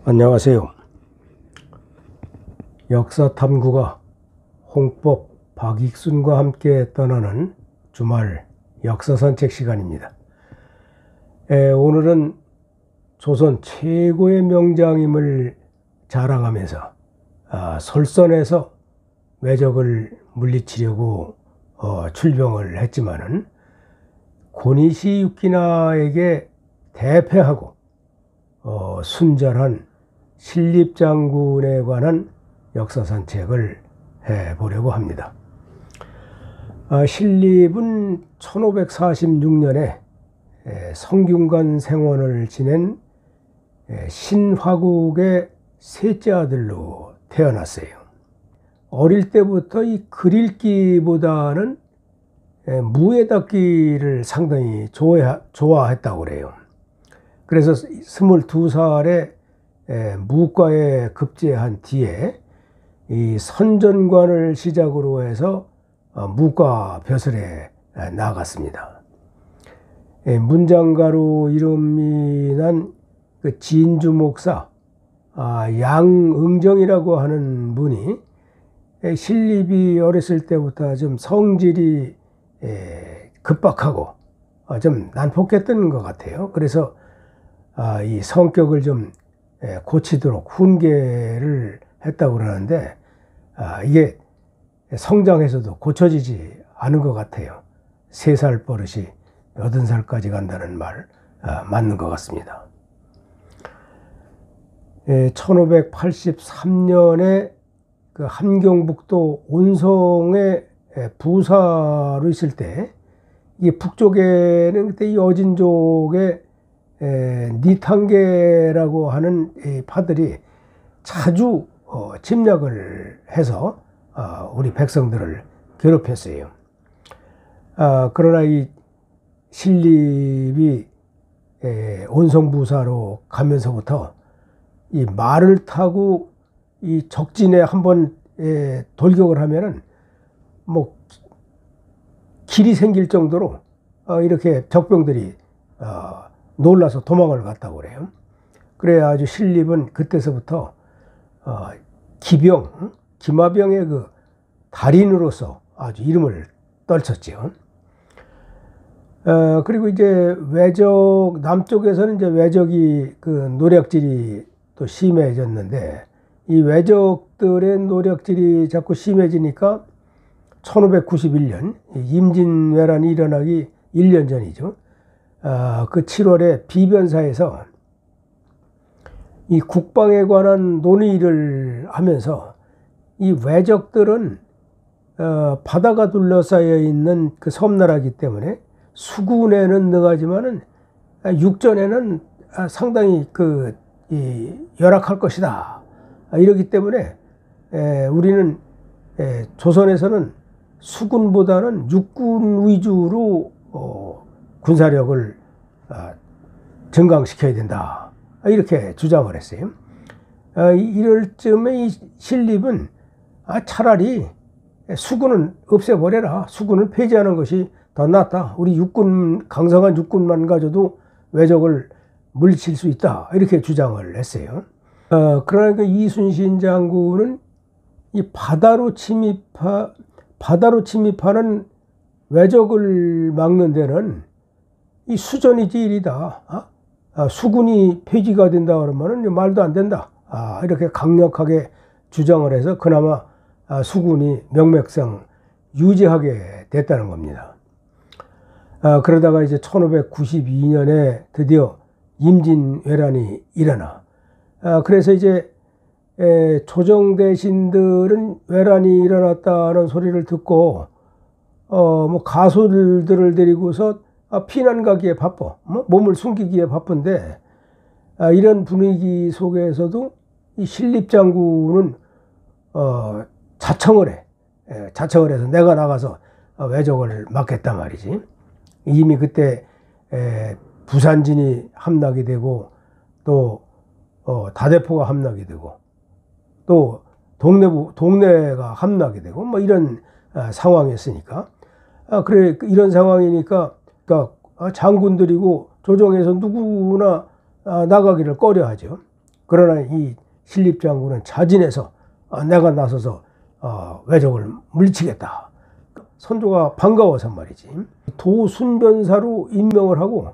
안녕하세요. 역사탐구가 홍법 박익순과 함께 떠나는 주말 역사산책 시간입니다. 오늘은 조선 최고의 명장임을 자랑하면서 설선에서 왜적을 물리치려고 출병을 했지만은 고니시 유키나에게 대패하고 순절한 신립장군에 관한 역사산책을 해보려고 합니다. 신립은 1546년에 성균관 생원을 지낸 신화국의 셋째 아들로 태어났어요. 어릴 때부터 이 글읽기보다는 무에 닦기를 상당히 좋아했다고 그래요. 그래서 22살에 무과에 급제한 뒤에 이 선전관을 시작으로 해서 무과 벼슬에 나갔습니다. 문장가로 이름이 난 그 진주 목사 양응정이라고 하는 분이 신립이 어렸을 때부터 좀 성질이 급박하고 좀 난폭했던 것 같아요. 그래서 이 성격을 좀 고치도록 훈계를 했다고 그러는데 이게 성장해서도 고쳐지지 않은 것 같아요. 3살 버릇이 80살까지 간다는 말 맞는 것 같습니다. 1583년에 그 함경북도 온성의 부사로 있을 때 이 북쪽에는 그때 이 어진족의 니탄계라고 하는 이 파들이 자주 침략을 해서 우리 백성들을 괴롭혔어요. 그러나 이 신립이 온성부사로 가면서부터 이 말을 타고 이 적진에 한번 돌격을 하면은 뭐 길이 생길 정도로 이렇게 적병들이 놀라서 도망을 갔다고 그래요. 그래 아주 신립은 그때서부터 기마병의 그 달인으로서 아주 이름을 떨쳤죠. 그리고 이제 왜적 남쪽에서는 이제 왜적이 그 노략질이 또 심해졌는데 이 왜적들의 노략질이 자꾸 심해지니까 1591년 임진왜란이 일어나기 1년 전이죠. 그 7월에 비변사에서 이 국방에 관한 논의를 하면서 이 왜적들은 바다가 둘러싸여 있는 그 섬나라이기 때문에 수군에는 능하지만은 육전에는 상당히 열악할 것이다. 이렇기 때문에 우리는 조선에서는 수군보다는 육군 위주로 군사력을 증강시켜야 된다. 이렇게 주장을 했어요. 이럴 쯤에 이 신립은 차라리 수군은 없애버려라. 수군을 폐지하는 것이 더 낫다. 우리 강성한 육군만 가져도 왜적을 물리칠 수 있다. 이렇게 주장을 했어요. 그러니까 이순신 장군은 이 바다로 침입하는 왜적을 막는 데는 이 수전이 제일이다. 수군이 폐지가 된다 그러면은 말도 안 된다. 이렇게 강력하게 주장을 해서 그나마 수군이 명맥상 유지하게 됐다는 겁니다. 그러다가 이제 1592년에 드디어 임진왜란이 일어나. 그래서 이제 조정 대신들은 왜란이 일어났다는 소리를 듣고 뭐 가솔들을 데리고서 피난 가기에 바빠. 몸을 숨기기에 바쁜데 이런 분위기 속에서도 이 신립장군은 자청을 해. 자청을 해서 내가 나가서 왜적을 막겠단 말이지. 이미 그때 부산진이 함락이 되고 또 다대포가 함락이 되고 또 동네가 함락이 되고 뭐 이런 상황이었으니까 그래 이런 상황이니까 그러니까 장군들이고 조정에서 누구나 나가기를 꺼려하죠. 그러나 이 신립장군은 자진해서 내가 나서서 왜적을 물리치겠다. 선조가 반가워서 말이지. 도순변사로 임명을 하고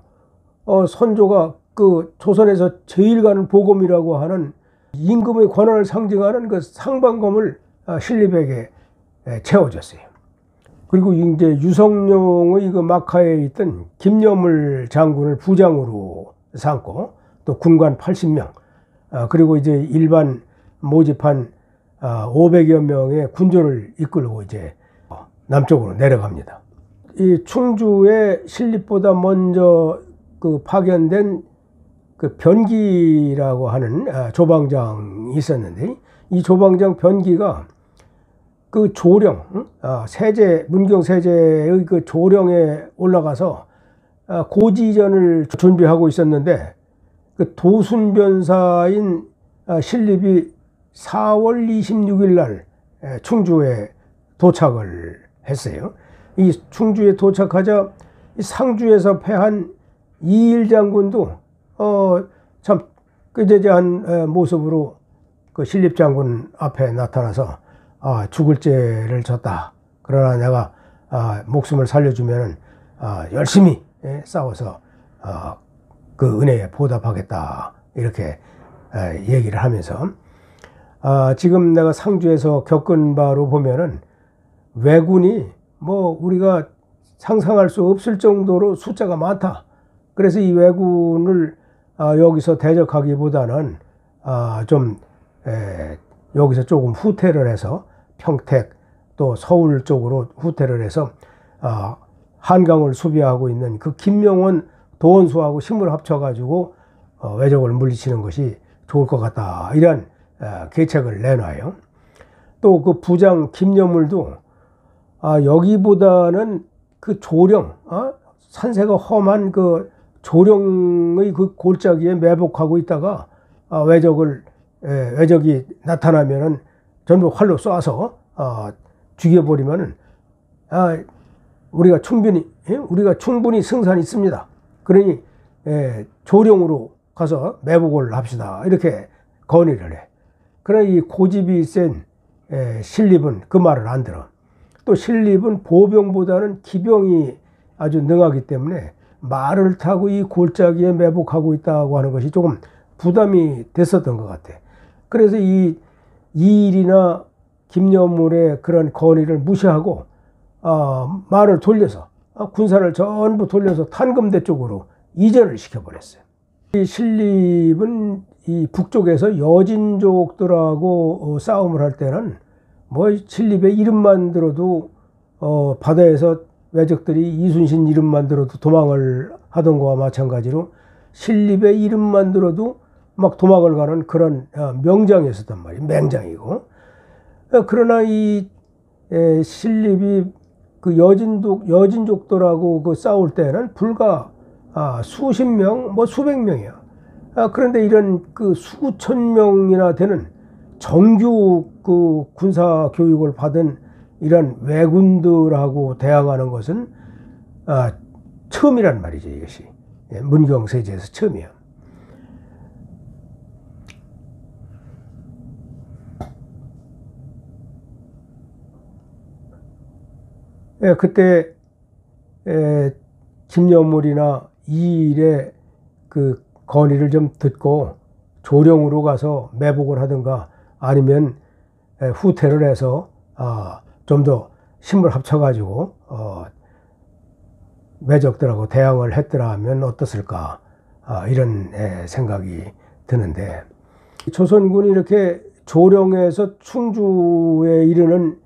선조가 그 조선에서 제일 가는 보검이라고 하는 임금의 권한을 상징하는 그 상반검을 신립에게 채워줬어요. 그리고 이제 유성룡의 그 막하에 있던 김여물 장군을 부장으로 삼고 또 군관 80명 그리고 이제 일반 모집한 500여 명의 군조를 이끌고 이제 남쪽으로 내려갑니다. 이 충주에 신립보다 먼저 그 파견된 그 변기라고 하는 조방장이 있었는데 이 조방장 변기가 그 조령, 문경 세제의 그 조령에 올라가서 고지전을 준비하고 있었는데 그 도순변사인 신립이 4월 26일 날 충주에 도착을 했어요. 이 충주에 도착하자 상주에서 패한 이일 장군도 참 끄재재한 모습으로 그 신립 장군 앞에 나타나서 죽을 죄를 졌다. 그러나 내가 목숨을 살려주면 열심히 싸워서 그 은혜에 보답하겠다. 이렇게 얘기를 하면서 지금 내가 상주에서 겪은 바로 보면은 왜군이 뭐 우리가 상상할 수 없을 정도로 숫자가 많다. 그래서 이 왜군을 여기서 대적하기보다는 좀 여기서 조금 후퇴를 해서 평택 또 서울 쪽으로 후퇴를 해서 한강을 수비하고 있는 그 김명원 도원수하고 힘을 합쳐가지고 왜적을 물리치는 것이 좋을 것 같다. 이런 계책을 내놔요. 또 그 부장 김여물도 여기보다는 그 조령, 산세가 험한 그 조령의 그 골짜기에 매복하고 있다가 왜적이 나타나면은 전부 활로 쏴서 죽여버리면은 우리가 충분히 승산이 있습니다. 그러니 조령으로 가서 매복을 합시다. 이렇게 건의를 해. 그러나 이 고집이 센 신립은 그 말을 안 들어. 또 신립은 보병보다는 기병이 아주 능하기 때문에 말을 타고 이 골짜기에 매복하고 있다고 하는 것이 조금 부담이 됐었던 것 같아. 그래서 이 이일이나 김여물의 그런 건의를 무시하고 말을 돌려서 군사를 전부 돌려서 탄금대 쪽으로 이전을 시켜버렸어요. 이 신립은 이 북쪽에서 여진족들하고 싸움을 할 때는 뭐 신립의 이름만 들어도 바다에서 왜적들이 이순신 이름만 들어도 도망을 하던 거와 마찬가지로 신립의 이름만 들어도 막 도망을 가는 그런 명장이었었단 말이에요. 맹장이고. 그러나 이 신립이 그 여진족들하고 그 싸울 때는 불과 수십 명, 뭐 수백 명이야. 그런데 이런 그 수천 명이나 되는 정규 그 군사 교육을 받은 이런 왜군들하고 대항하는 것은 처음이란 말이죠. 이것이 문경세제에서 처음이야. 그때 김여물이나 이일의 그 건의를 좀 듣고 조령으로 가서 매복을 하든가 아니면 후퇴를 해서 좀 더 힘을 합쳐가지고 왜적들하고 대항을 했더라 하면 어떻을까 이런 생각이 드는데 조선군이 이렇게 조령에서 충주에 이르는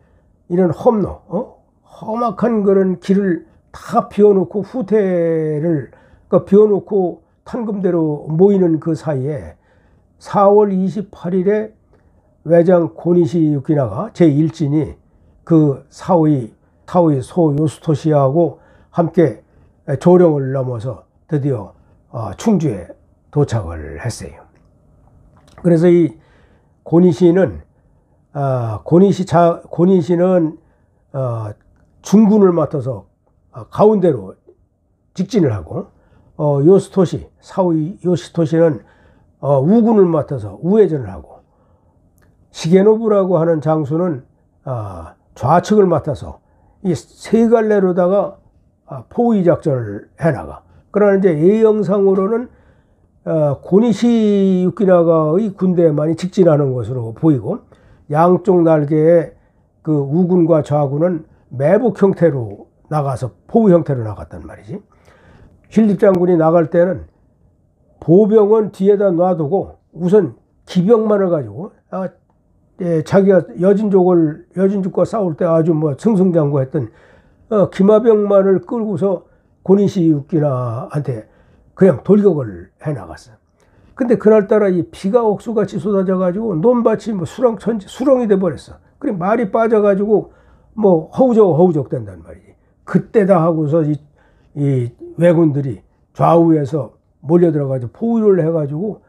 이런 험악한 그런 길을 다 비워놓고 후퇴를 비워놓고 탄금대로 모이는 그 사이에 4월 28일에 외장 고니시 유키나가 제1진이 그 사오이 소 요스토시하고 함께 조령을 넘어서 드디어 충주에 도착을 했어요. 그래서 이 고니시는 중군을 맡아서 가운데로 직진을 하고 사오이 요시토시는 우군을 맡아서 우회전을 하고, 시게노부라고 하는 장수는 좌측을 맡아서 이 세 갈래로다가 포위 작전을 해나가. 그러나 이제 예형상으로는 고니시 유키나가의 군대만이 직진하는 것으로 보이고, 양쪽 날개에 그 우군과 좌군은 매복 형태로 나가서 포위 형태로 나갔단 말이지. 신립 장군이 나갈 때는 보병은 뒤에다 놔두고 우선 기병만을 가지고 자기가 여진족과 싸울 때 아주 뭐 승승장구했던 기마병만을 끌고서 고니시 유키나한테 그냥 돌격을 해 나갔어. 근데 그날따라 이 비가 옥수같이 쏟아져 가지고 논밭이 뭐 수렁이 돼 버렸어. 그래 말이 빠져 가지고 뭐 허우적 된단 말이지. 그때다 하고서 이 왜군들이 좌우에서 몰려들어 가지고 포위를 해 가지고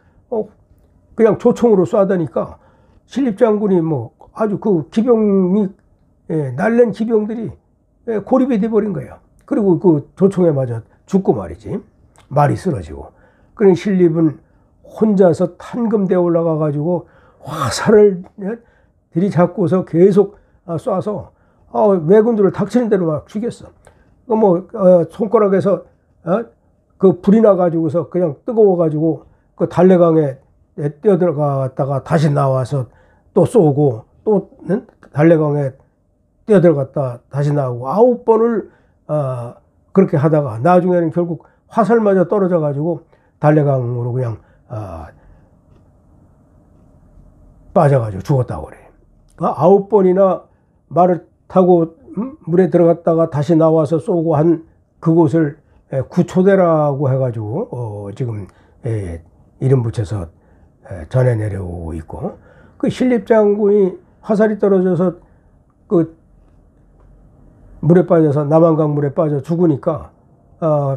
그냥 조총으로 쏴다니까 신립 장군이 뭐 아주 그 기병이 날랜 기병들이 고립이 돼 버린 거예요. 그리고 그 조총에 맞아 죽고 말이지. 말이 쓰러지고. 그런 신립은 혼자서 탄금대에 올라가 가지고 화살을 들이잡고서 계속 쏴서 왜군들을 닥치는 대로 막 죽였어. 뭐 손가락에서 그 불이 나 가지고서 그냥 뜨거워 가지고 그 달래강에 뛰어들어갔다가 다시 나와서 또 쏘고, 또 달래강에 뛰어들어갔다 다시 나오고 9번을 그렇게 하다가 나중에는 결국 화살 맞아 떨어져 가지고 달래강으로 그냥 빠져가지고 죽었다고 그래. 9번이나 말을 타고 물에 들어갔다가 다시 나와서 쏘고 한 그곳을 구초대라고 해가지고 지금 이름 붙여서 전해 내려오고 있고, 그 신립 장군이 화살이 떨어져서 그 물에 빠져서 남한강 물에 빠져 죽으니까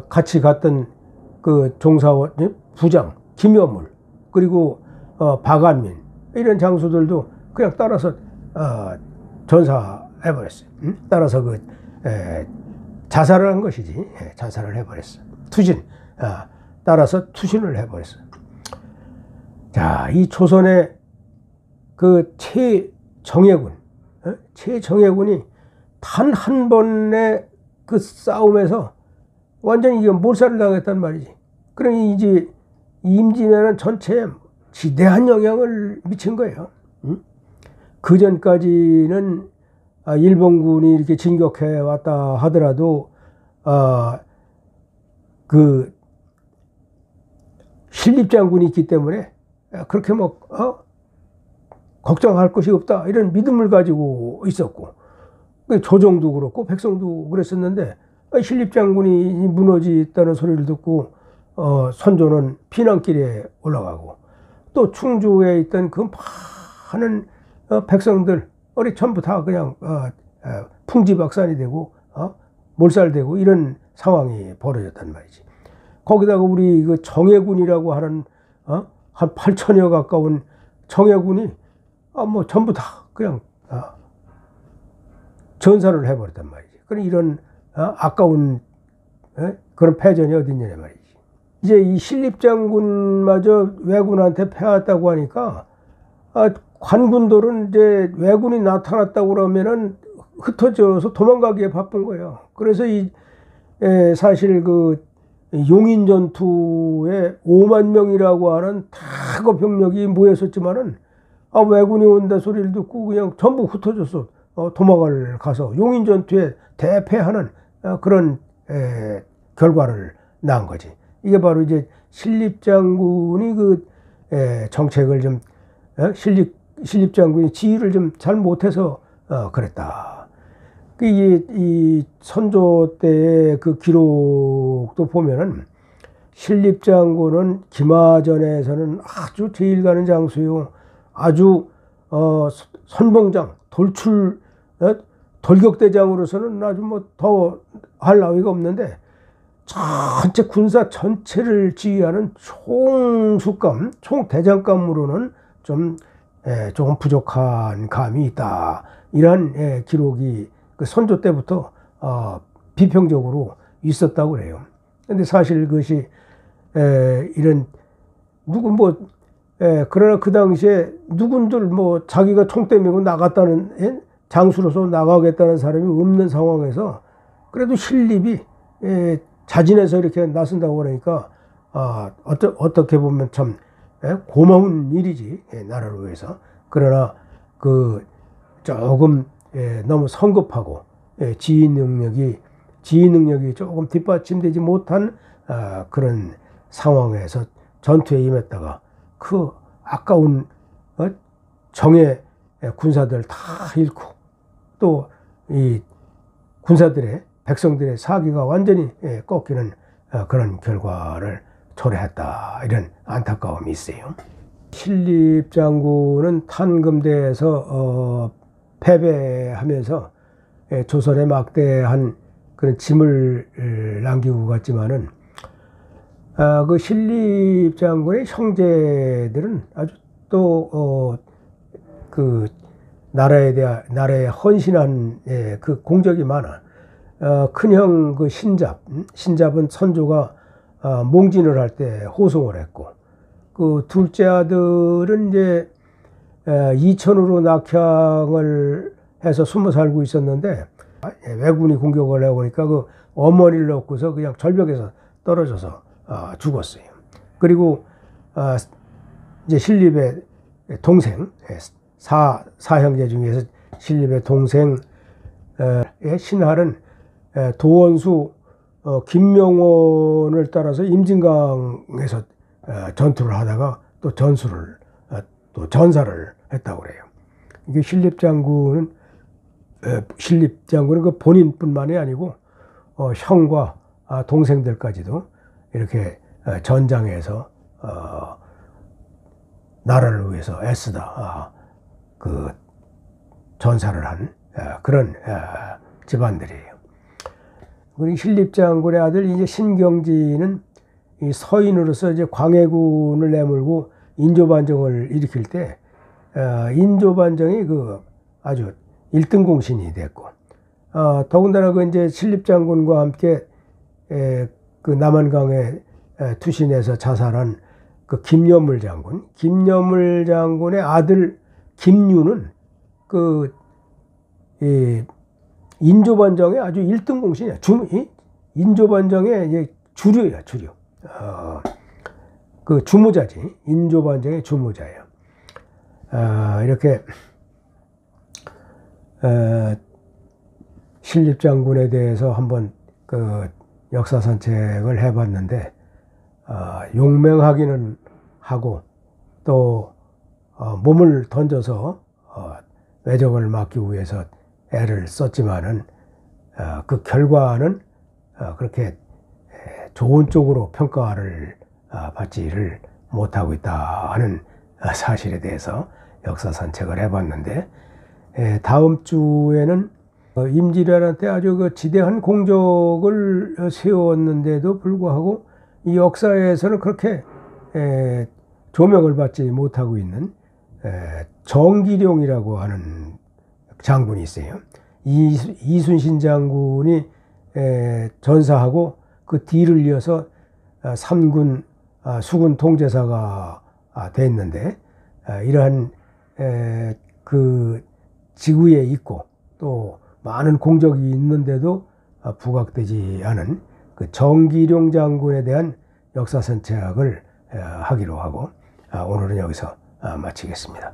같이 갔던 그 종사원 부장 김여물 그리고 박안민 이런 장수들도 그냥 따라서 전사해버렸어요. 따라서 그 자살을 한 것이지. 자살을 해버렸어. 투신. 따라서 투신을 해버렸어. 자, 이 조선의 그 최정예군이 단 한 번의 그 싸움에서 완전히 이게 몰살을 당했단 말이지. 그러니 이제 임진왜란 전체에 지대한 영향을 미친 거예요. 그 전까지는 일본군이 이렇게 진격해 왔다 하더라도 그 신립 장군이 있기 때문에 그렇게 뭐 걱정할 것이 없다 이런 믿음을 가지고 있었고, 조정도 그렇고 백성도 그랬었는데 신립 장군이 무너졌다는 소리를 듣고 선조는 피난길에 올라가고, 또 충주에 있던 그 많은 백성들 전부 다 그냥 풍지박산이 되고 몰살되고 이런 상황이 벌어졌단 말이지. 거기다가 우리 그 정예군이라고 하는 한 8천여 가까운 정예군이 뭐 전부 다 그냥 전사를 해버렸단 말이지. 그런 이런 아까운 그런 패전이 어딨냐 말이지. 이제 이 신립 장군마저 왜군한테 패했다고 하니까 관군들은 이제 왜군이 나타났다고 그러면은 흩어져서 도망가기에 바쁜 거예요. 그래서 사실 그 용인 전투에 5만 명이라고 하는 다거 병력이 모였었지만은 왜군이 온다 소리를 듣고 그냥 전부 흩어져서 도망을 가서 용인 전투에 대패하는 그런 결과를 낳은 거지. 이게 바로 이제 신립 장군이 그 정책을 좀 신립 장군이 지휘를 좀 잘 못해서 그랬다. 이 선조 때의 그 기록도 보면은 신립 장군은 김하전에서는 아주 제일 가는 장수요. 아주 선봉장 돌격대장으로서는 아주 뭐 더 할 나위가 없는데, 전체 군사 전체를 지휘하는 총수감, 총대장감으로는 좀 조금 부족한 감이 있다. 이러한 기록이 그 선조 때부터 비평적으로 있었다고 그래요. 근데 사실 그것이 이런 누구 뭐 그러나 그 당시에 누군들 뭐 자기가 총대 메고 나갔다는 장수로서 나가겠다는 사람이 없는 상황에서 그래도 신립이 자진해서 이렇게 나선다고 그러니까 어떻게 보면 참 고마운 일이지, 나라를 위해서. 그러나 그 조금 너무 성급하고 지휘 능력이 조금 뒷받침되지 못한 그런 상황에서 전투에 임했다가 그 아까운 정예 군사들 다 잃고 또 이 군사들의 백성들의 사기가 완전히 꺾이는 그런 결과를 초래했다, 이런 안타까움이 있어요. 신립 장군은 탄금대에서 패배하면서 조선에 막대한 그런 짐을 남기고 갔지만은 그 신립 장군의 형제들은 아주 또 그 나라에 헌신한 그 공적이 많아. 큰형 그 신잡은 선조가 몽진을 할 때 호송을 했고, 그 둘째 아들은 이제 이천으로 낙향을 해서 숨어 살고 있었는데 왜군이 공격을 해오니까 그 어머니를 놓고서 그냥 절벽에서 떨어져서 죽었어요. 그리고 이제 신립의 동생, 사형제 중에서 신립의 동생 신할은 도원수 김명원을 따라서 임진강에서 전투를 하다가 또 또 전사를 했다고 그래요. 이게 신립 장군은 그 본인뿐만이 아니고 형과 동생들까지도 이렇게 전장에서 나라를 위해서 애쓰다 그 전사를 한 그런 집안들이에요. 그리고 신립 장군의 아들 이제 신경진은 이 서인으로서 이제 광해군을 내몰고 인조반정을 일으킬 때 인조반정이 그 아주 1등 공신이 됐고, 더군다나 그 이제 신립 장군과 함께 그 남한강에 투신해서 자살한 그 김여물 장군의 아들 김유는 그 인조반정의 아주 1등 공신이야. 인조반정의 이제 주류야, 주류. 그 주무자지. 인조반정의 주무자예요. 이렇게 신립 장군에 대해서 한번 그 역사 산책을 해봤는데, 용맹하기는 하고 또 몸을 던져서 외적을 막기 위해서 애를 썼지만은 그 결과는 그렇게 좋은 쪽으로 평가를 받지를 못하고 있다 하는 사실에 대해서 역사 산책을 해봤는데, 다음 주에는 임진왜란 아주 그 지대한 공적을 세웠는데도 불구하고 이 역사에서는 그렇게 조명을 받지 못하고 있는 정기룡이라고 하는 장군이 있어요. 이순신 장군이 전사하고 그 뒤를 이어서 3군 수군 통제사가 됐는데, 이러한 그 지구에 있고 또 많은 공적이 있는데도 부각되지 않은 그 정기룡 장군에 대한 역사 산책을 하기로 하고 오늘은 여기서 마치겠습니다.